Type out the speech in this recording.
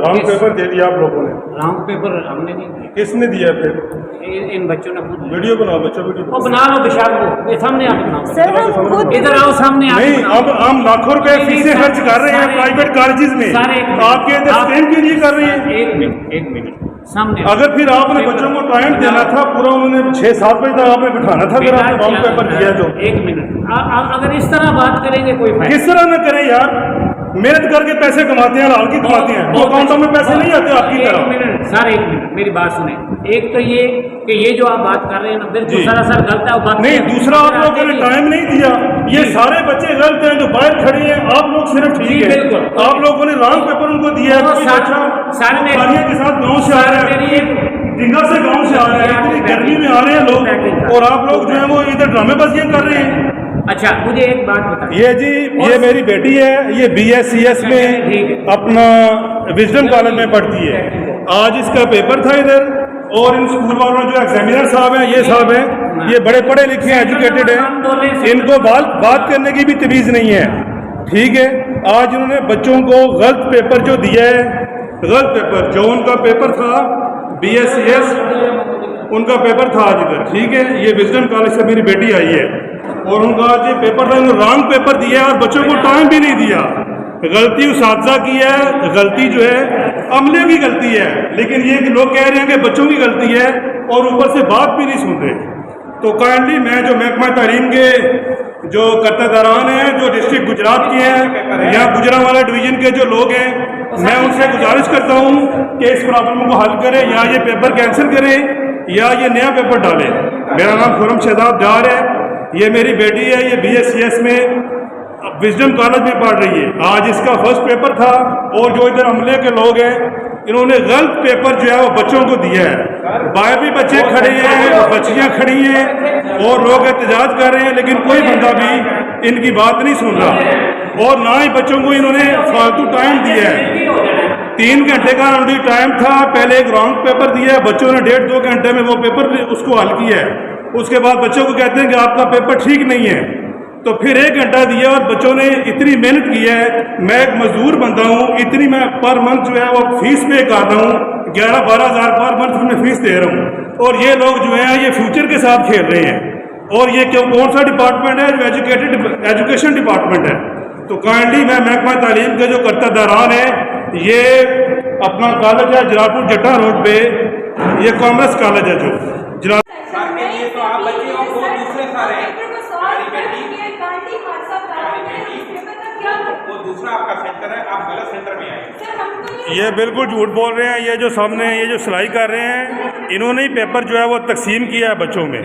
Wrong paper दे दिया आप लोगों ने। रॉन्ग पेपर हमने नहीं दिया। किसने दिया फिर? इन बच्चों ने खुद वीडियो बनाओ, बच्चों वीडियो वो बना लो विशाल को, ये सामने आके बनाओ। सर हम खुद इधर आओ सामने आके नहीं, बनाओ। अब हम लाखों रुपए फीसें खर्च कर रहे हैं प्राइवेट कॉलेजेस में, आपके इधर स्टैंड के लिए कर रहे हैं। एक मिनट सामने अगर फिर आपने बच्चों को टाइम देना था पूरा, उन्होंने 6-7 बजे तक आपने बिठाना था अगर आपने रॉन्ग पेपर दिया तो। एक मिनट अगर इस तरह बात करेंगे कोई फायदा किस तरह न करें यार, मेहनत करके पैसे कमाते हैं, लाल की कमाते हैं, वो अकाउंटों में पैसे नहीं आते आपकी तरह। एक मिनट सर, एक मिनट मेरी बात सुने। एक तो ये कि ये जो आप बात कर रहे हैं ना बिल्कुल सरासर गलत है वो बात नहीं, दूसरा आप लोगों ने टाइम नहीं दिया, ये सारे बच्चे गलत हैं जो बाहर खड़े हैं, आप लोग सिर्फ ठीक है। बिल्कुल आप लोगों ने रॉन्ग पेपर उनको दिया है। कोई बच्चा खालिया के साथ गाँव से आ रहा है, डिंगा से गाँव से आ रहा है, इतनी गर्मी में आ रहे हैं लोग, और आप लोग जो है वो इधर ड्रामेबाजियां कर रहे हैं। अच्छा मुझे एक बात बताइए। ये जी, ये मेरी बेटी है, ये BScs में अपना विजडम कॉलेज में पढ़ती है। आज इसका पेपर था इधर, और इन स्कूल वालों जो एग्जामिनर साहब हैं, ये साहब हैं, ये बड़े पढ़े लिखे हैं, एजुकेटेड हैं, इनको बात करने की भी तमीज़ नहीं है, ठीक है। आज इन्होंने बच्चों को गलत पेपर जो दिया है, गलत पेपर जो उनका पेपर था BScs, उनका पेपर था आज इधर, ठीक है। ये विजडम कॉलेज से मेरी बेटी आई है, और उनका आज ये पेपर था, उन्होंने रॉन्ग पेपर दिया और बच्चों को टाइम भी नहीं दिया। गलती उसातिज़ा की है, गलती जो है अमले की गलती है, लेकिन ये कि लोग कह रहे हैं कि बच्चों की गलती है और ऊपर से बात भी नहीं सुन रहे। तो काइंडली मैं जो महकमा तालीम के जो कर्तादारान हैं, जो डिस्ट्रिक्ट गुजरात के हैं या गुजरांवाला डिवीज़न के जो लोग हैं, मैं उनसे गुजारिश करता हूँ कि इस प्रॉब्लम को हल करें, या ये पेपर कैंसिल करें या ये नया पेपर डालें। मेरा नाम खुर्रम शहजाद डार है, ये मेरी बेटी है, ये BScs में विजडम कॉलेज में पढ़ रही है। आज इसका फर्स्ट पेपर था, और जो इधर अमले के लोग हैं इन्होंने गलत पेपर जो है वो बच्चों को दिया है। बाहर भी बच्चे खड़े हैं, बच्चियां खड़ी हैं, और लोग एहतजाज कर रहे हैं, लेकिन कोई बंदा भी इनकी बात नहीं सुन रहा, और ना ही बच्चों को इन्होंने फालतू टाइम दिया है। 3 घंटे का ऑलरेडी टाइम था, पहले एक रॉन्ग पेपर दिया है, बच्चों ने 1.5-2 घंटे में वो पेपर उसको हल किया है। उसके बाद बच्चों को कहते हैं कि आपका पेपर ठीक नहीं है, तो फिर 1 घंटा दिया, और बच्चों ने इतनी मेहनत की है। मैं एक मजदूर बंदा हूँ, इतनी मैं पर मंथ जो है वो फीस पे कर रहा हूँ, 11-12 हज़ार पर मंथ में फीस दे रहा हूँ, और ये लोग जो हैं ये फ्यूचर के साथ खेल रहे हैं। और ये क्यों, कौन सा डिपार्टमेंट है? जो एजुकेशन डिपार्टमेंट है। तो काइंडली मैं महकमा तालीम के जो कर्तादारान है, ये अपना कॉलेज है जलालपुर जट्टा रोड पे, ये कॉमर्स कॉलेज है जो दूसरा आपका सेंटर है, आप गलत सेंटर में आए। ये बिल्कुल झूठ बोल रहे हैं। ये जो सामने ये जो सिलाई कर रहे हैं, इन्होंने ही पेपर जो है वो तकसीम किया है बच्चों में।